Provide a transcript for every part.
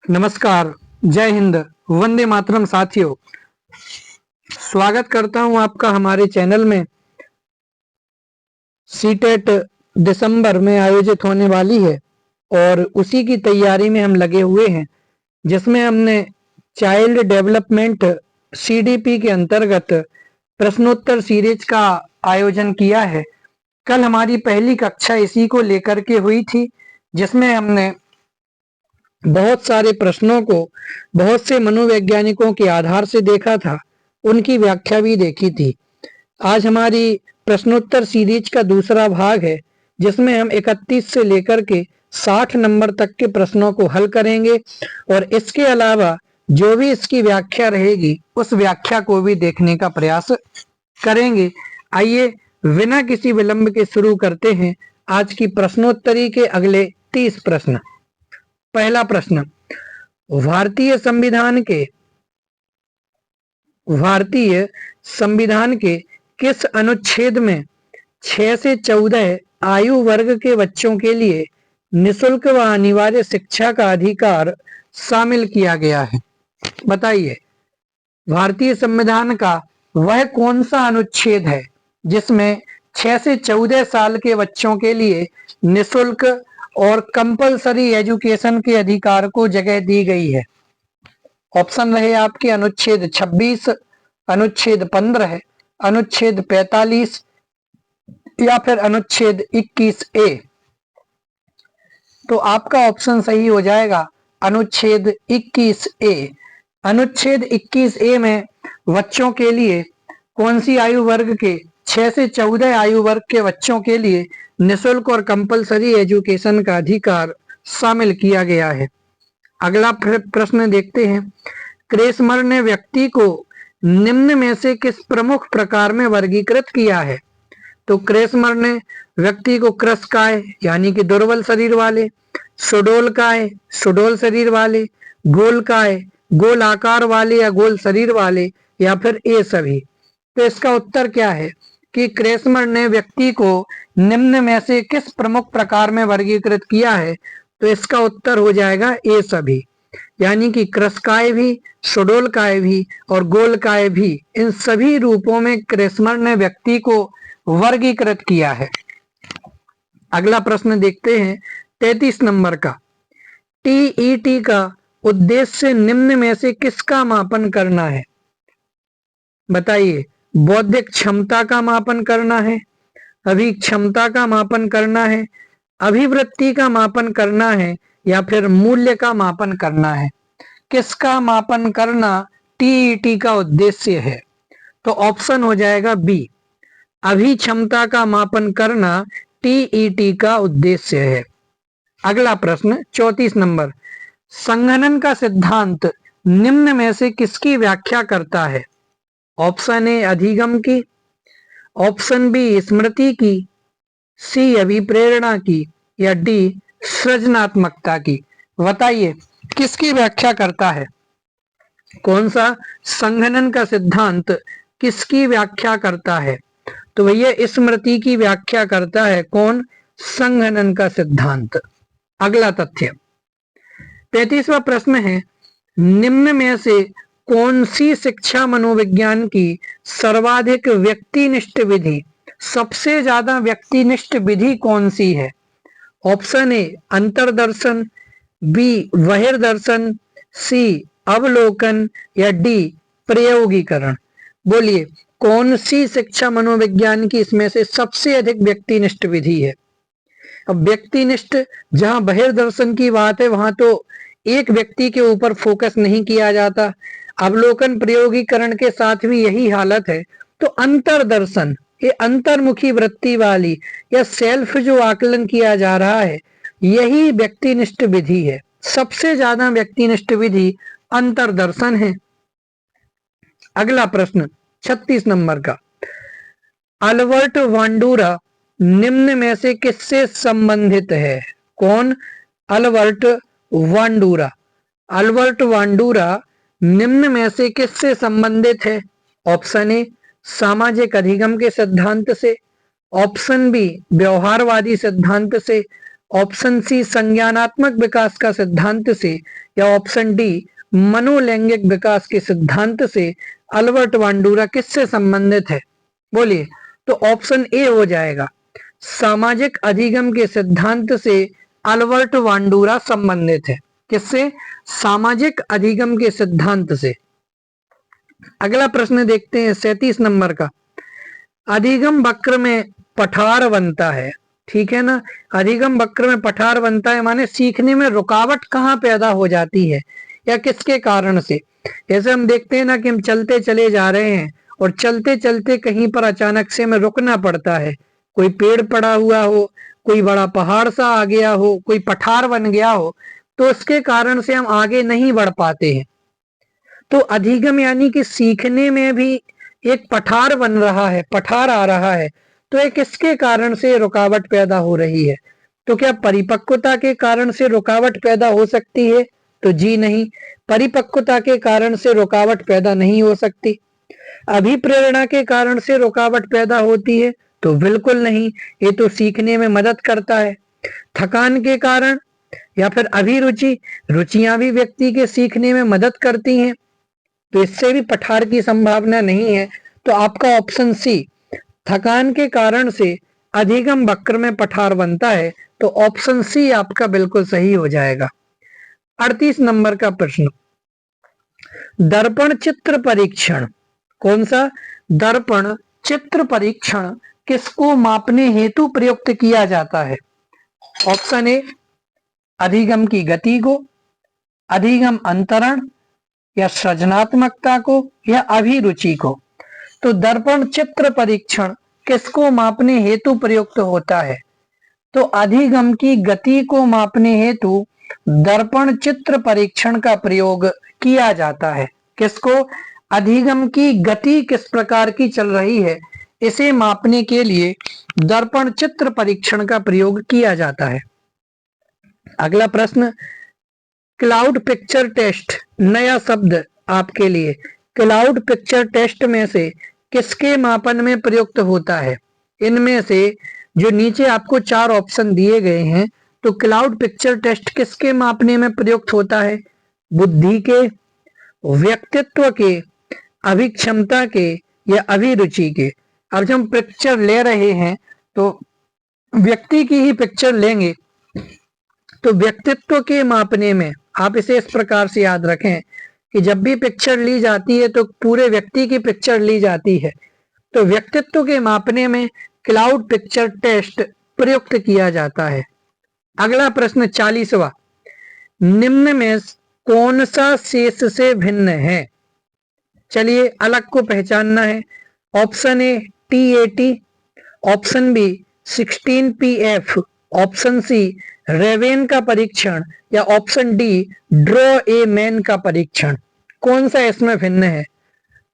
नमस्कार, जय हिंद, वंदे मातरम साथियों। स्वागत करता हूं आपका हमारे चैनल में। सीटेट दिसंबर में आयोजित होने वाली है और उसी की तैयारी में हम लगे हुए हैं, जिसमें हमने चाइल्ड डेवलपमेंट सीडीपी के अंतर्गत प्रश्नोत्तर सीरीज का आयोजन किया है। कल हमारी पहली कक्षा इसी को लेकर के हुई थी, जिसमें हमने बहुत सारे प्रश्नों को बहुत से मनोवैज्ञानिकों के आधार से देखा था, उनकी व्याख्या भी देखी थी। आज हमारी प्रश्नोत्तर सीरीज का दूसरा भाग है, जिसमें हम 31 से लेकर के 60 नंबर तक के प्रश्नों को हल करेंगे और इसके अलावा जो भी इसकी व्याख्या रहेगी उस व्याख्या को भी देखने का प्रयास करेंगे। आइए बिना किसी विलंब के शुरू करते हैं आज की प्रश्नोत्तरी के अगले 30 प्रश्न। पहला प्रश्न, भारतीय संविधान के किस अनुच्छेद में 6 से 14 आयु वर्ग के बच्चों के लिए निशुल्क व अनिवार्य शिक्षा का अधिकार शामिल किया गया है? बताइए, भारतीय संविधान का वह कौन सा अनुच्छेद है जिसमें 6 से 14 साल के बच्चों के लिए निशुल्क और कंपलसरी एजुकेशन के अधिकार को जगह दी गई है? ऑप्शन रहे आपके अनुच्छेद 26, अनुच्छेद 15, अनुच्छेद 45 या फिर अनुच्छेद 21A। तो आपका ऑप्शन सही हो जाएगा अनुच्छेद 21A। अनुच्छेद 21A में बच्चों के लिए कौन सी आयु वर्ग के 6 से 14 आयु वर्ग के बच्चों के लिए निशुल्क और कंपलसरी एजुकेशन का अधिकार शामिल किया गया है। अगला प्रश्न देखते हैं। क्रेसमर ने व्यक्ति को निम्न में से किस प्रमुख प्रकार में वर्गीकृत किया है? तो क्रेसमर ने व्यक्ति को कृशकाय यानी कि दुर्बल शरीर वाले, सुडोलकाय सुडोल शरीर वाले, गोलकाय गोल आकार वाले या गोल शरीर वाले, या फिर ये सभी। तो इसका उत्तर क्या है कि क्रेसमर ने व्यक्ति को निम्न में से किस प्रमुख प्रकार में वर्गीकृत किया है? तो इसका उत्तर हो जाएगा ये सभी, यानी कि कृशकाय भी, सुडोलकाय भी और गोलकाय भी। इन सभी रूपों में क्रेसमर ने व्यक्ति को वर्गीकृत किया है। अगला प्रश्न देखते हैं 33 नंबर का। टीईटी का उद्देश्य निम्न में से किसका मापन करना है? बताइए, बौद्धिक क्षमता का मापन करना है, अभिक्षमता का मापन करना है, अभिवृत्ति का मापन करना है, या फिर मूल्य का मापन करना है? किसका मापन करना टीईटी का उद्देश्य है? तो ऑप्शन हो जाएगा बी, अभिक्षमता का मापन करना टीईटी का उद्देश्य है। अगला प्रश्न 34 नंबर। संघनन का सिद्धांत निम्न में से किसकी व्याख्या करता है? ऑप्शन ए अधिगम की, ऑप्शन बी स्मृति की, सी अभिप्रेरणा की, या डी सृजनात्मकता की? बताइए, किसकी व्याख्या करता है? कौन सा संघनन का सिद्धांत किसकी व्याख्या करता है? तो भैया स्मृति की व्याख्या करता है। कौन? संघनन का सिद्धांत। अगला तथ्य 35वां प्रश्न है। निम्न में से कौन सी शिक्षा मनोविज्ञान की सर्वाधिक व्यक्तिनिष्ठ विधि, सबसे ज्यादा व्यक्तिनिष्ठ विधि कौन सी है? ऑप्शन ए अंतर्दर्शन, बी बहिर्दर्शन, सी अवलोकन, या डी प्रयोगीकरण? बोलिए, कौन सी शिक्षा मनोविज्ञान की इसमें से सबसे अधिक व्यक्तिनिष्ठ विधि है? अब व्यक्तिनिष्ठ, जहां बहिर्दर्शन की बात है वहां तो एक व्यक्ति के ऊपर फोकस नहीं किया जाता। अवलोकन प्रयोगीकरण के साथ भी यही हालत है। तो अंतर्दर्शन, ये अंतर्मुखी वृत्ति वाली या सेल्फ जो आकलन किया जा रहा है, यही व्यक्तिनिष्ठ विधि है। सबसे ज्यादा व्यक्तिनिष्ठ विधि अंतर्दर्शन है। अगला प्रश्न 36 नंबर का। अल्बर्ट बांडुरा निम्न में से किससे संबंधित है? कौन? अल्बर्ट बांडुरा। अल्बर्ट बांडुरा निम्न में से किससे संबंधित है? ऑप्शन ए सामाजिक अधिगम के सिद्धांत से, ऑप्शन बी व्यवहारवादी सिद्धांत से, ऑप्शन सी संज्ञानात्मक विकास का सिद्धांत से, या ऑप्शन डी मनोलैंगिक विकास के सिद्धांत से अल्बर्ट बांडुरा किससे संबंधित है? बोलिए। तो ऑप्शन ए हो जाएगा, सामाजिक अधिगम के सिद्धांत से अल्बर्ट बांडुरा संबंधित है। किससे? सामाजिक अधिगम के सिद्धांत से। अगला प्रश्न देखते हैं 37 नंबर का। अधिगम वक्र में पठार बनता है, ठीक है ना। अधिगम वक्र में पठार बनता है माने सीखने में रुकावट कहाँ पैदा हो जाती है या किसके कारण से? जैसे हम देखते हैं ना कि हम चलते चले जा रहे हैं और चलते चलते कहीं पर अचानक से हमें रुकना पड़ता है, कोई पेड़ पड़ा हुआ हो, कोई बड़ा पहाड़ सा आ गया हो, कोई पठार बन गया हो, तो उसके कारण से हम आगे नहीं बढ़ पाते हैं। तो अधिगम यानी कि सीखने में भी एक पठार बन रहा है, पठार आ रहा है, तो ये किसके कारण से रुकावट पैदा हो रही है? तो क्या परिपक्वता के कारण से रुकावट पैदा हो सकती है? तो जी नहीं, परिपक्वता के कारण से रुकावट पैदा नहीं हो सकती। अभिप्रेरणा के कारण से रुकावट पैदा होती है? तो बिल्कुल नहीं, ये तो सीखने में मदद करता है। थकान के कारण या फिर अभिरुचि, रुचियां भी व्यक्ति के सीखने में मदद करती हैं, तो इससे भी पठार की संभावना नहीं है। तो आपका ऑप्शन सी, थकान के कारण से अधिगम वक्र में पठार बनता है, तो ऑप्शन सी आपका बिल्कुल सही हो जाएगा। 38 नंबर का प्रश्न, दर्पण चित्र परीक्षण। कौन सा? दर्पण चित्र परीक्षण किसको मापने हेतु प्रयुक्त किया जाता है? ऑप्शन ए अधिगम की गति को, अधिगम अंतरण, या सृजनात्मकता को, या अभिरुचि को। तो दर्पण चित्र परीक्षण किसको मापने हेतु प्रयुक्त होता है? तो अधिगम की गति को मापने हेतु दर्पण चित्र परीक्षण का प्रयोग किया जाता है। किसको? अधिगम की गति किस प्रकार की चल रही है, इसे मापने के लिए दर्पण चित्र परीक्षण का प्रयोग किया जाता है। अगला प्रश्न, क्लाउड पिक्चर टेस्ट, नया शब्द आपके लिए। क्लाउड पिक्चर टेस्ट में से किसके मापन में प्रयुक्त होता है? इनमें से जो नीचे आपको 4 ऑप्शन दिए गए हैं, तो क्लाउड पिक्चर टेस्ट किसके मापने में प्रयुक्त होता है? बुद्धि के, व्यक्तित्व के, अभिक्षमता के, या अभिरुचि के। अब जब हम पिक्चर ले रहे हैं तो व्यक्ति की ही पिक्चर लेंगे, तो व्यक्तित्व के मापने में आप इसे इस प्रकार से याद रखें कि जब भी पिक्चर ली जाती है तो पूरे व्यक्ति की पिक्चर ली जाती है, तो व्यक्तित्व के मापने में क्लाउड पिक्चर टेस्ट प्रयुक्त किया जाता है। अगला प्रश्न 40वां, निम्न में कौन सा शेष से भिन्न है? चलिए अलग को पहचानना है। Option A TAT, option B 16PF, option C Raven का परीक्षण, या option D draw a man का परीक्षण। कौन सा इसमें भिन्न है?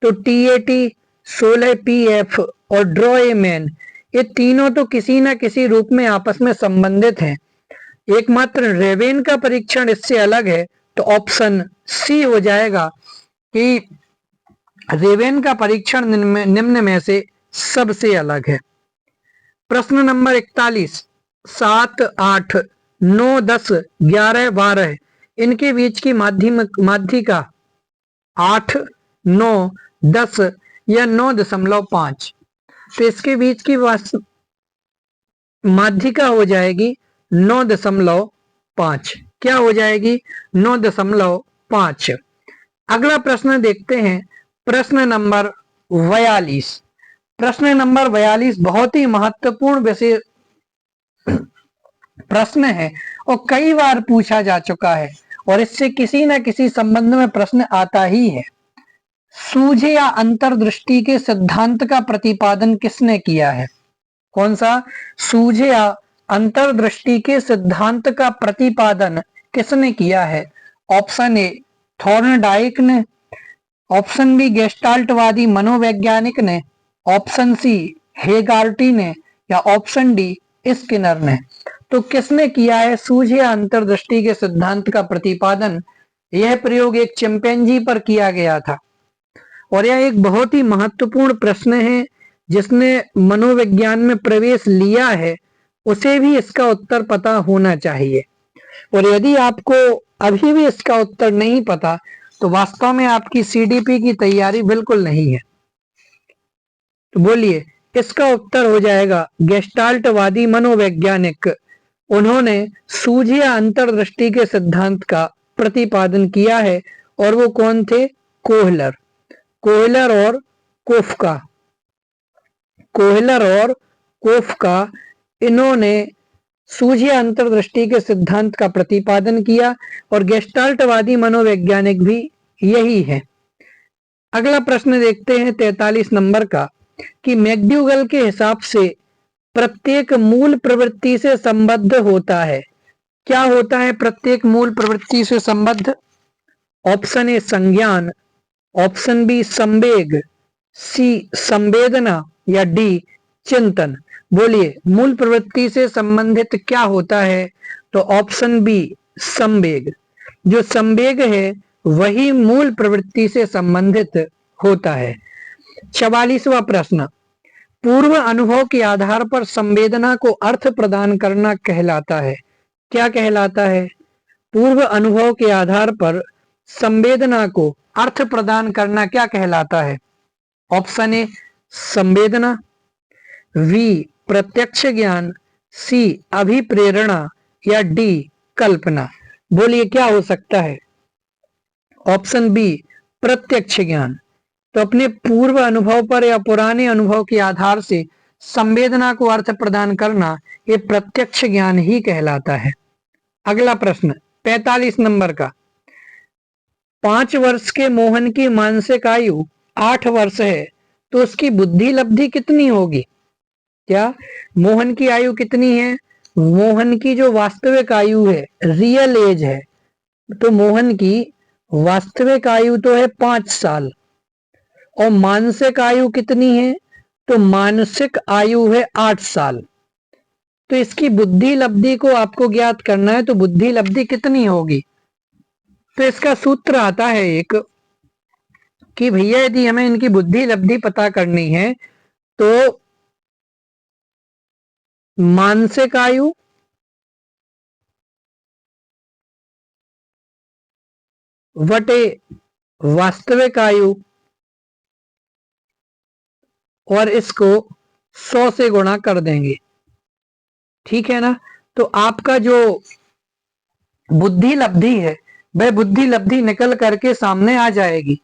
तो TAT, 16PF और ड्रॉ ए मैन, ये तीनों तो किसी ना किसी रूप में आपस में संबंधित हैं। एकमात्र रेवेन का परीक्षण इससे अलग है, तो ऑप्शन सी हो जाएगा कि रेवेन का परीक्षण निम्न में से सबसे अलग है। प्रश्न नंबर 41, 7, 8, 9, 10, 11, 12 इनके बीच की माध्यिका 8, 9, 10 या 9.5। तो इसके बीच की माध्यिका हो जाएगी 9.5। क्या हो जाएगी? 9.5। अगला प्रश्न देखते हैं, प्रश्न नंबर 42। प्रश्न नंबर 42 बहुत ही महत्वपूर्ण विषय प्रश्न है और कई बार पूछा जा चुका है और इससे किसी न किसी संबंध में प्रश्न आता ही है। सूझे या अंतर्दृष्टि के सिद्धांत का प्रतिपादन किसने किया है? कौन सा? सूझे या अंतर्दृष्टि के सिद्धांत का प्रतिपादन किसने किया है? ऑप्शन ए थॉर्नडाइक ने, ऑप्शन बी गेस्टाल्टवादी मनोवैज्ञानिक ने, ऑप्शन सी हेगार्टी ने, या ऑप्शन डी स्किनर ने। तो किसने किया है सूझे या अंतर्दृष्टि के सिद्धांत का प्रतिपादन? यह प्रयोग एक चिंपैंजी पर किया गया था और यह एक बहुत ही महत्वपूर्ण प्रश्न है जिसने मनोविज्ञान में प्रवेश लिया है उसे भी इसका उत्तर पता होना चाहिए। और यदि आपको अभी भी इसका उत्तर नहीं पता तो वास्तव में आपकी सीडीपी की तैयारी बिल्कुल नहीं है। तो बोलिए, इसका उत्तर हो जाएगा गेस्टाल्टवादी मनोवैज्ञानिक। उन्होंने सूझ या अंतर्दृष्टि के सिद्धांत का प्रतिपादन किया है और वो कौन थे? कोहलर। कोहलर और कोफका। कोहलर और कोफका, इन्होंने सूझ या अंतर्दृष्टि के सिद्धांत का प्रतिपादन किया और गेस्टाल्टवादी मनोवैज्ञानिक भी यही है। अगला प्रश्न देखते हैं 43 नंबर का कि मैक्ड्यूगल के हिसाब से प्रत्येक मूल प्रवृत्ति से संबद्ध होता है। क्या होता है प्रत्येक मूल प्रवृत्ति से संबद्ध? ऑप्शन ए संज्ञान, ऑप्शन बी संवेग, सी संवेदना या डी चिंतन। बोलिए, मूल प्रवृत्ति से संबंधित क्या होता है? तो ऑप्शन बी संवेग। जो संवेग है वही मूल प्रवृत्ति से संबंधित होता है। 44वां प्रश्न, पूर्व अनुभव के आधार पर संवेदना को अर्थ प्रदान करना कहलाता है। क्या कहलाता है? पूर्व अनुभव के आधार पर संवेदना को अर्थ प्रदान करना क्या कहलाता है? ऑप्शन ए संवेदना, वी प्रत्यक्ष ज्ञान, सी अभिप्रेरणा या डी कल्पना। बोलिए, क्या हो सकता है? ऑप्शन बी प्रत्यक्ष ज्ञान। तो अपने पूर्व अनुभव पर या पुराने अनुभव के आधार से संवेदना को अर्थ प्रदान करना ये प्रत्यक्ष ज्ञान ही कहलाता है। अगला प्रश्न 45 नंबर का, 5 वर्ष के मोहन की मानसिक आयु 8 वर्ष है तो उसकी बुद्धि लब्धि कितनी होगी? क्या मोहन की आयु कितनी है? मोहन की जो वास्तविक आयु है, रियल एज है, तो मोहन की वास्तविक आयु तो है 5 साल और मानसिक आयु कितनी है? तो मानसिक आयु है 8 साल। तो इसकी बुद्धि लब्धि को आपको ज्ञात करना है, तो बुद्धि लब्धि कितनी होगी? तो इसका सूत्र आता है एक कि भैया यदि हमें इनकी बुद्धि लब्धि पता करनी है तो मानसिक आयु वटे वास्तविक आयु और इसको 100 से गुणा कर देंगे। ठीक है ना? तो आपका जो बुद्धि लब्धि है वह बुद्धि लब्धि निकल करके सामने आ जाएगी।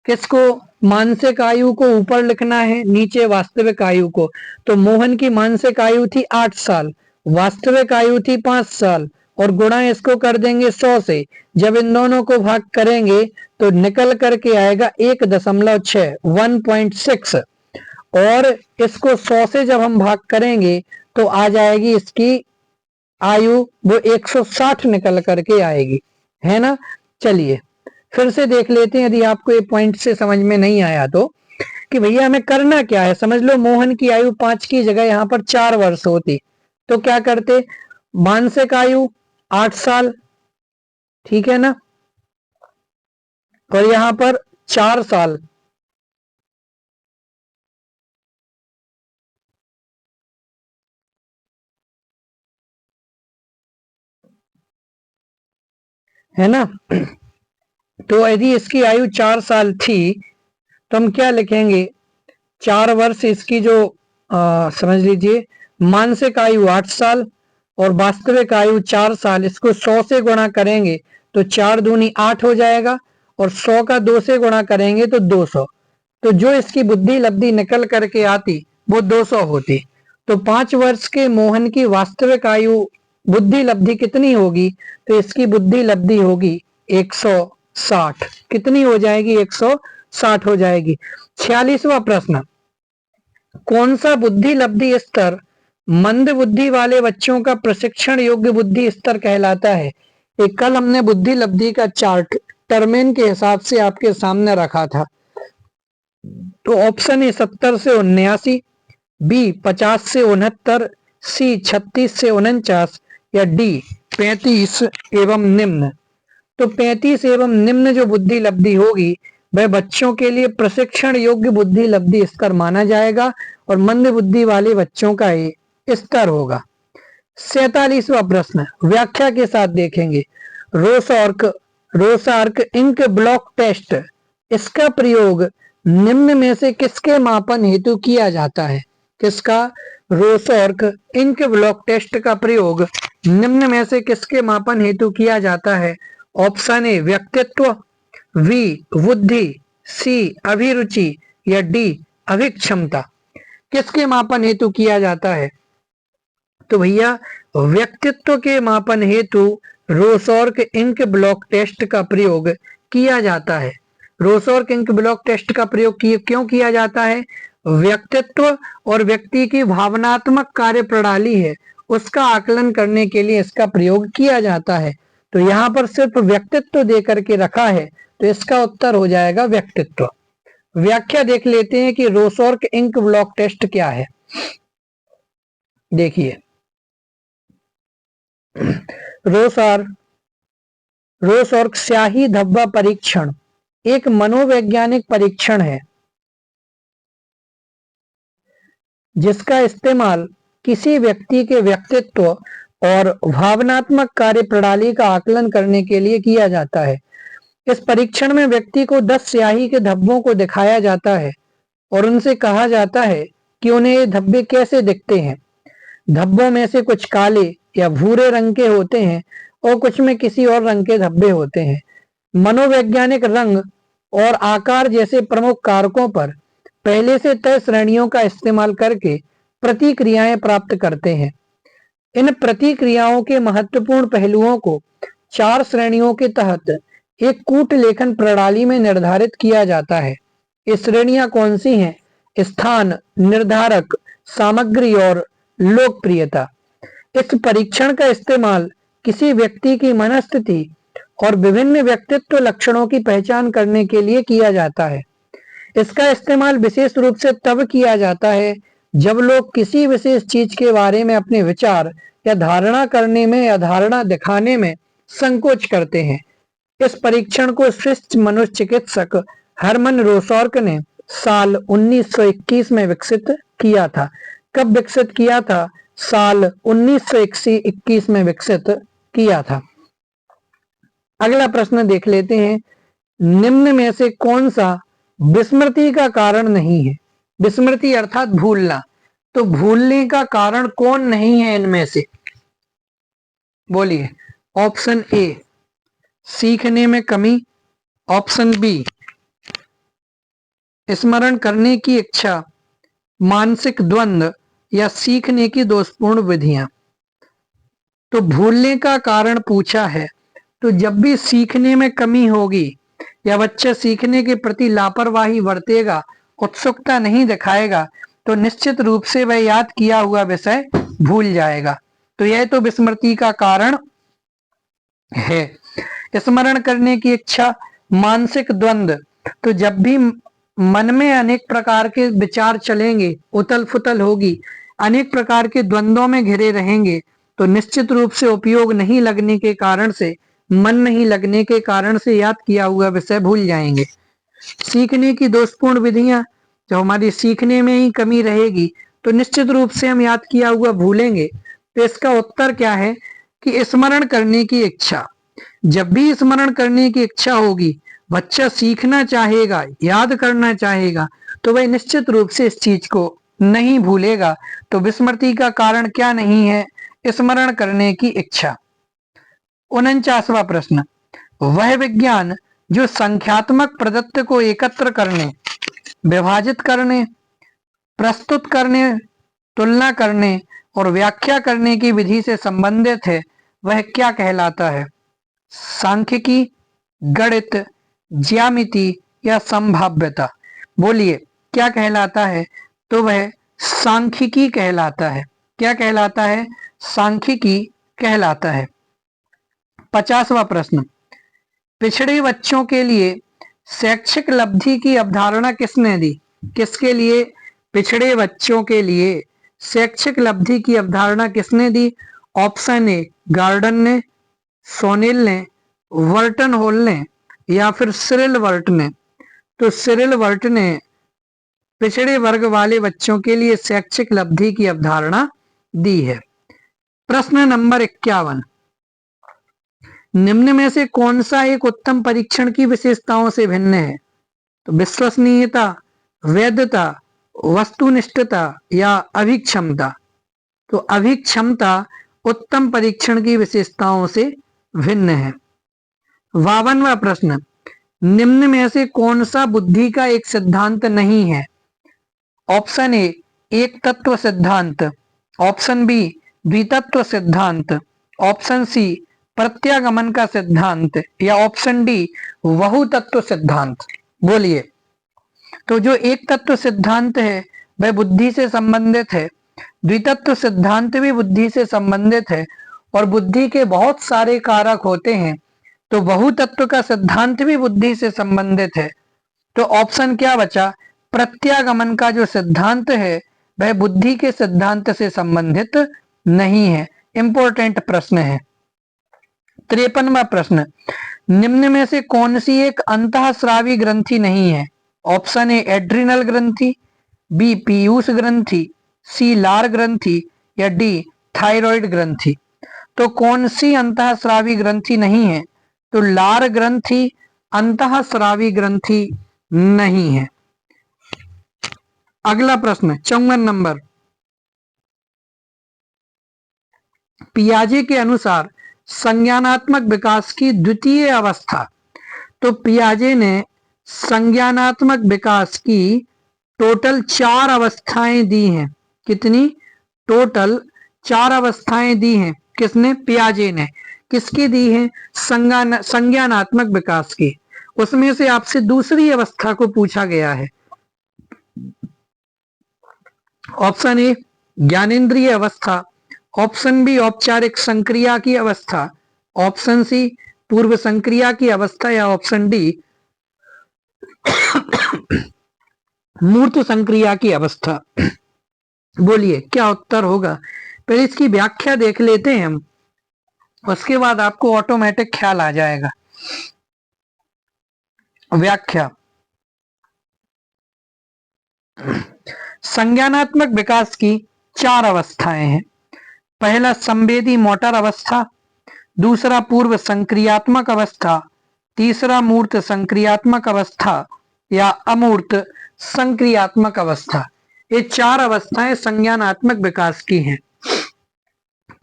किसको? मानसिक आयु को ऊपर लिखना है, नीचे वास्तविक आयु को। तो मोहन की मानसिक आयु थी 8 साल, वास्तविक आयु थी 5 साल और गुणा इसको कर देंगे 100 से। जब इन दोनों को भाग करेंगे तो निकल करके आएगा 1.6 1.6 और इसको 100 से जब हम भाग करेंगे तो आ जाएगी इसकी आयु वो 160 निकल करके आएगी, है ना? चलिए फिर से देख लेते हैं यदि आपको ये पॉइंट से समझ में नहीं आया तो, कि भैया हमें करना क्या है। समझ लो मोहन की आयु 5 की जगह यहाँ पर 4 वर्ष होती तो क्या करते? मानसिक आयु 8 साल, ठीक है ना, और यहाँ पर 4 साल, है ना? तो यदि इसकी आयु 4 साल थी तो हम क्या लिखेंगे? 4 वर्ष इसकी जो समझ लीजिए मानसिक आयु 8 साल और वास्तविक आयु 4 साल, इसको 100 से गुणा करेंगे तो 4 दूनी 8 हो जाएगा और 100 का 2 से गुणा करेंगे तो 200। तो जो इसकी बुद्धि लब्धि निकल करके आती वो 200 होती। तो 5 वर्ष के मोहन की वास्तविक आयु बुद्धि लब्धि कितनी होगी? तो इसकी बुद्धि लब्धि होगी 160। कितनी हो जाएगी? 160 हो जाएगी। 46वां प्रश्न, कौन सा बुद्धि लब्धि स्तर मंद बुद्धि वाले बच्चों का प्रशिक्षण योग्य बुद्धि स्तर कहलाता है? एक कल हमने बुद्धि लब्धि का चार्ट टर्मेन के हिसाब से आपके सामने रखा था। तो ऑप्शन ए 70 से 79, बी 50 से 69, सी 36 से 49 या डी 35 एवं निम्न। तो 35 एवं निम्न जो बुद्धि लब्धि होगी वह बच्चों के लिए प्रशिक्षण योग्य बुद्धि लब्धि स्तर माना जाएगा और मंद बुद्धि वाले बच्चों का ये स्तर होगा। 47वां प्रश्न व्याख्या के साथ देखेंगे। रोसार्क इंक ब्लॉक टेस्ट, इसका प्रयोग निम्न में से किसके मापन हेतु किया जाता है? किसका? रोसार्क इंक ब्लॉक टेस्ट का प्रयोग निम्न में से किसके मापन हेतु किया जाता है? ऑप्शन ए व्यक्तित्व, बी बुद्धि, सी अभिरुचि या डी अभिक्षमता। किसके मापन हेतु किया जाता है? तो भैया व्यक्तित्व के मापन हेतु रोसार्क इंक ब्लॉक टेस्ट का प्रयोग किया जाता है। रोसार्क इंक ब्लॉक टेस्ट का प्रयोग क्यों किया जाता है? व्यक्तित्व और व्यक्ति की भावनात्मक कार्य प्रणाली है, उसका आकलन करने के लिए इसका प्रयोग किया जाता है। तो यहाँ पर सिर्फ व्यक्तित्व दे करके रखा है, तो इसका उत्तर हो जाएगा व्यक्तित्व। व्याख्या देख लेते हैं कि रोसार्क इंक ब्लॉक टेस्ट क्या है। देखिए रोसार्क स्याही धब्बा परीक्षण एक मनोवैज्ञानिक परीक्षण है जिसका इस्तेमाल किसी व्यक्ति के व्यक्तित्व और भावनात्मक कार्य प्रणाली का आकलन करने के लिए किया जाता है। इस परीक्षण में व्यक्ति को 10 स्याही के धब्बों को दिखाया जाता है और उनसे कहा जाता है कि उन्हें ये धब्बे कैसे दिखते हैं। धब्बों में से कुछ काले या भूरे रंग के होते हैं और कुछ में किसी और रंग के धब्बे होते हैं। मनोवैज्ञानिक रंग और आकार जैसे प्रमुख कारकों पर पहले से तय श्रेणियों का इस्तेमाल करके प्रतिक्रियाएं प्राप्त करते हैं। इन प्रतिक्रियाओं के महत्वपूर्ण पहलुओं को 4 श्रेणियों के तहत एक कूट लेखन प्रणाली में निर्धारित किया जाता है। ये श्रेणियां कौन सी हैं? स्थान निर्धारक, सामग्री और लोकप्रियता। इस परीक्षण का इस्तेमाल किसी व्यक्ति की मनस्थिति और विभिन्न व्यक्तित्व लक्षणों की पहचान करने के लिए किया जाता है। इसका इस्तेमाल विशेष रूप से तब किया जाता है जब लोग किसी विशेष चीज के बारे में अपने विचार या धारणा करने में या धारणा दिखाने में संकोच करते हैं। इस परीक्षण को स्विस मनोचिकित्सक हरमन रोसार्क ने साल 1921 में विकसित किया था। कब विकसित किया था? साल 1921 में विकसित किया था। अगला प्रश्न देख लेते हैं। निम्न में से कौन सा विस्मृति का कारण नहीं है? विस्मृति अर्थात भूलना, तो भूलने का कारण कौन नहीं है इनमें से? बोलिए। ऑप्शन ए सीखने में कमी, ऑप्शन बी स्मरण करने की इच्छा, मानसिक द्वंद्व या सीखने की दोषपूर्ण विधियां। तो भूलने का कारण पूछा है, तो जब भी सीखने में कमी होगी या बच्चा सीखने के प्रति लापरवाही बरतेगा, उत्सुकता नहीं दिखाएगा, तो निश्चित रूप से वह याद किया हुआ विषय भूल जाएगा। तो यह तो विस्मृति का कारण है। स्मरण करने की इच्छा, मानसिक द्वंद्व, तो जब भी मन में अनेक प्रकार के विचार चलेंगे, उथल फुथल होगी, अनेक प्रकार के द्वंद्वों में घिरे रहेंगे, तो निश्चित रूप से उपयोग नहीं लगने के कारण से, मन नहीं लगने के कारण से याद किया हुआ विषय भूल जाएंगे। सीखने की दोषपूर्ण विधियां, जो हमारी सीखने में ही कमी रहेगी तो निश्चित रूप से हम याद किया हुआ भूलेंगे। तो इसका उत्तर क्या है कि स्मरण करने की इच्छा। जब भी स्मरण करने की इच्छा होगी, बच्चा सीखना चाहेगा, याद करना चाहेगा, तो वह निश्चित रूप से इस चीज को नहीं भूलेगा। तो विस्मृति का कारण क्या नहीं है? स्मरण करने की इच्छा। 49वां प्रश्न, वह विज्ञान जो संख्यात्मक प्रदत्त को एकत्र करने, विभाजित करने, प्रस्तुत करने, तुलना करने और व्याख्या करने की विधि से संबंधित है, वह क्या कहलाता है? सांख्यिकी, गणित, ज्यामिति या संभाव्यता। बोलिए क्या कहलाता है? तो वह सांख्यिकी कहलाता है। क्या कहलाता है? सांख्यिकी कहलाता है। 50वां प्रश्न, पिछड़े बच्चों के लिए शैक्षिक लब्धि की अवधारणा किसने दी? किसके लिए? पिछड़े बच्चों के लिए शैक्षिक लब्धि की अवधारणा किसने दी? ऑप्शन ए गार्डन ने, सोनेल ने, वर्टन होल ने या फिर सिरिल वर्ट ने। तो सिरिल वर्ट ने पिछड़े वर्ग वाले बच्चों के लिए शैक्षिक लब्धि की अवधारणा दी है। प्रश्न नंबर 51, निम्न में से कौन सा एक उत्तम परीक्षण की विशेषताओं से भिन्न है? तो विश्वसनीयता, वैधता, वस्तुनिष्ठता या अभिक्षमता। तो अभिक्षमता उत्तम परीक्षण की विशेषताओं से भिन्न है। 52वां प्रश्न, निम्न में से कौन सा बुद्धि का एक सिद्धांत नहीं है? ऑप्शन ए एक तत्व सिद्धांत, ऑप्शन बी द्वितत्व सिद्धांत, ऑप्शन सी प्रत्यागमन का सिद्धांत या ऑप्शन डी बहुतत्व सिद्धांत। बोलिए। तो जो एक तत्व सिद्धांत है वह बुद्धि से संबंधित है, द्वितत्व सिद्धांत भी बुद्धि से संबंधित है और बुद्धि के बहुत सारे कारक होते हैं, तो बहुतत्व का सिद्धांत भी बुद्धि से संबंधित है। तो ऑप्शन क्या बचा? प्रत्यागमन का जो सिद्धांत है वह बुद्धि के सिद्धांत से संबंधित नहीं है। इंपॉर्टेंट प्रश्न है। 53वां प्रश्न, निम्न में से कौन सी एक अंतःस्रावी ग्रंथि नहीं है? ऑप्शन ए एड्रिनल ग्रंथि, बी पीयूष ग्रंथि, सी लार ग्रंथि या डी थायराइड ग्रंथि। तो कौन सी अंतःस्रावी ग्रंथि नहीं है? तो लार ग्रंथि अंतःस्रावी ग्रंथि नहीं है। अगला प्रश्न 54 नंबर, पियाजे के अनुसार संज्ञानात्मक विकास की द्वितीय अवस्था। तो पियाजे ने संज्ञानात्मक विकास की टोटल 4 अवस्थाएं दी हैं। कितनी? टोटल 4 अवस्थाएं दी हैं। किसने? पियाजे ने। किसकी दी है? संज्ञानात्मक विकास की। उसमें से आपसे दूसरी अवस्था को पूछा गया है। ऑप्शन ए ज्ञानेन्द्रिय अवस्था, ऑप्शन बी औपचारिक संक्रिया की अवस्था, ऑप्शन सी पूर्व संक्रिया की अवस्था या ऑप्शन डी मूर्त संक्रिया की अवस्था। बोलिए क्या उत्तर होगा? पहले इसकी व्याख्या देख लेते हैं हम, उसके बाद आपको ऑटोमेटिक ख्याल आ जाएगा। व्याख्या, संज्ञानात्मक विकास की 4 अवस्थाएं हैं। पहला संवेदी मोटर अवस्था, दूसरा पूर्व संक्रियात्मक अवस्था, तीसरा मूर्त संक्रियात्मक अवस्था या अमूर्त संक्रियात्मक अवस्था। ये 4 अवस्थाएं संज्ञानात्मक विकास की हैं।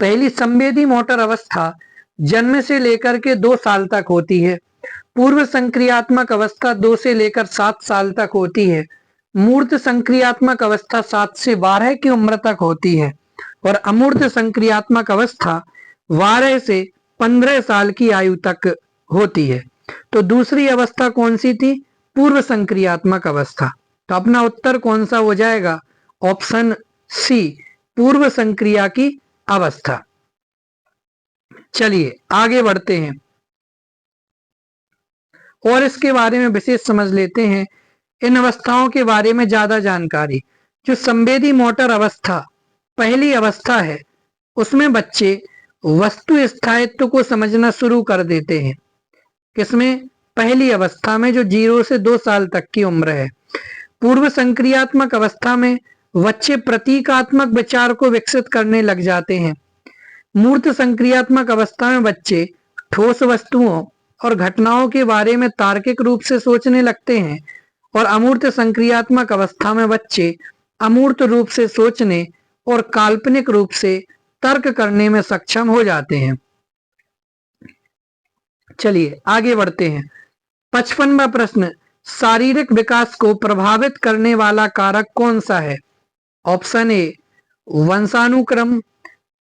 पहली संवेदी मोटर अवस्था जन्म से लेकर के 2 साल तक होती है। पूर्व संक्रियात्मक अवस्था 2 से लेकर 7 साल तक होती है। मूर्त संक्रियात्मक अवस्था 7 से 12 की उम्र तक होती है और अमूर्त संक्रियात्मक अवस्था 12 से 15 साल की आयु तक होती है। तो दूसरी अवस्था कौन सी थी? पूर्व संक्रियात्मक अवस्था। तो अपना उत्तर कौन सा हो जाएगा? ऑप्शन सी पूर्व संक्रिया की अवस्था। चलिए आगे बढ़ते हैं और इसके बारे में विशेष समझ लेते हैं। इन अवस्थाओं के बारे में ज्यादा जानकारी, जो संवेदी मोटर अवस्था पहली अवस्था है, उसमें बच्चे वस्तु स्थायित्व को समझना शुरू कर देते हैं। किसमें? पहली अवस्था में, जो 0 से 2 साल तक की उम्र है। पूर्व संक्रियात्मक अवस्था में बच्चे प्रतीकात्मक विचार को विकसित करने लग जाते हैं। मूर्त संक्रियात्मक अवस्था में बच्चे ठोस वस्तुओं और घटनाओं के बारे में तार्किक रूप से सोचने लगते हैं और अमूर्त संक्रियात्मक अवस्था में बच्चे अमूर्त रूप से सोचने और काल्पनिक रूप से तर्क करने में सक्षम हो जाते हैं। चलिए आगे बढ़ते हैं। 55वां प्रश्न, शारीरिक विकास को प्रभावित करने वाला कारक कौन सा है? ऑप्शन ए वंशानुक्रम,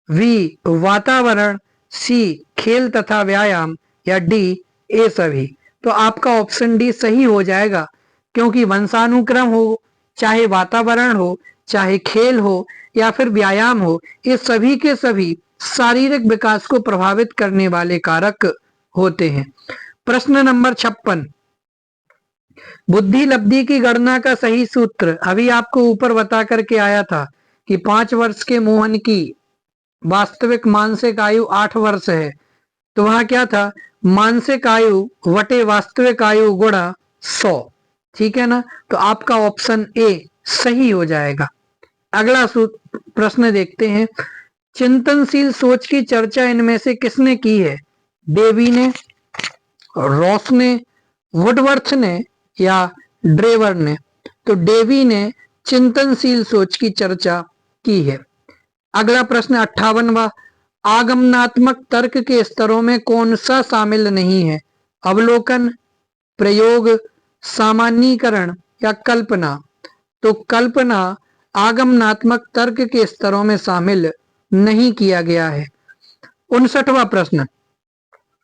बी वातावरण, सी खेल तथा व्यायाम या डी ए सभी। तो आपका ऑप्शन डी सही हो जाएगा, क्योंकि वंशानुक्रम हो, चाहे वातावरण हो, चाहे खेल हो या फिर व्यायाम हो, ये सभी के सभी शारीरिक विकास को प्रभावित करने वाले कारक होते हैं। प्रश्न नंबर 56, बुद्धि लब्धि की गणना का सही सूत्र अभी आपको ऊपर बता करके आया था कि 5 वर्ष के मोहन की वास्तविक मानसिक आयु 8 वर्ष है। तो वहां क्या था? मानसिक आयु वटे वास्तविक आयु गुणा 100। ठीक है ना? तो आपका ऑप्शन ए सही हो जाएगा। अगला प्रश्न देखते हैं। चिंतनशील सोच की चर्चा इनमें से किसने की है? डेवी ने, रॉस ने, वुडवर्थ ने या ड्रेवर ने? तो डेवी ने चिंतनशील सोच की चर्चा की है। अगला प्रश्न 58वां, आगमनात्मक तर्क के स्तरों में कौन सा शामिल नहीं है? अवलोकन, प्रयोग, सामान्यीकरण या कल्पना? तो कल्पना आगमनात्मक तर्क के स्तरों में शामिल नहीं किया गया है। 59वां प्रश्न,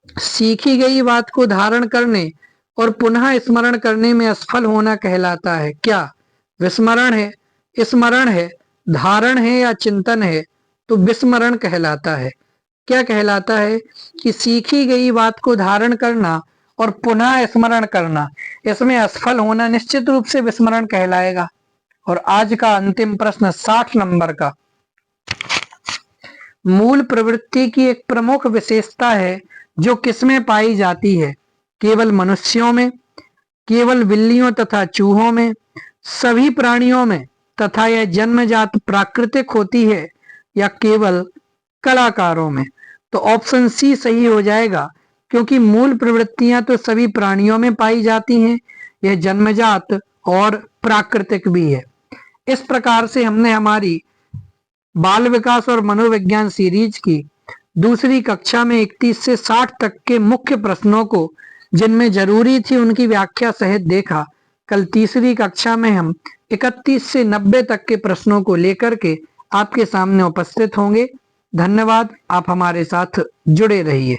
सीखी गई बात को धारण करने और पुनः स्मरण करने में असफल होना कहलाता है क्या? विस्मरण है, स्मरण है, धारण है या चिंतन है? तो विस्मरण कहलाता है। क्या कहलाता है? कि सीखी गई बात को धारण करना और पुनः स्मरण करना, इसमें असफल होना निश्चित रूप से विस्मरण कहलाएगा। और आज का अंतिम प्रश्न 60 नंबर का, मूल प्रवृत्ति की एक प्रमुख विशेषता है जो किसमें पाई जाती है? केवल मनुष्यों में, केवल बिल्लियों तथा चूहों में, सभी प्राणियों में, तथा यह जन्मजात प्राकृतिक होती है या केवल कलाकारों में? तो ऑप्शन सी सही हो जाएगा, क्योंकि मूल प्रवृत्तियां तो सभी प्राणियों में पाई जाती हैं, यह जन्मजात और प्राकृतिक भी है। इस प्रकार से हमने हमारी बाल विकास और मनोविज्ञान सीरीज की दूसरी कक्षा में 31 से 60 तक के मुख्य प्रश्नों को, जिनमें जरूरी थी उनकी व्याख्या सहित देखा। कल तीसरी कक्षा में हम 31 से 90 तक के प्रश्नों को लेकर के आपके सामने उपस्थित होंगे। धन्यवाद, आप हमारे साथ जुड़े रहिए।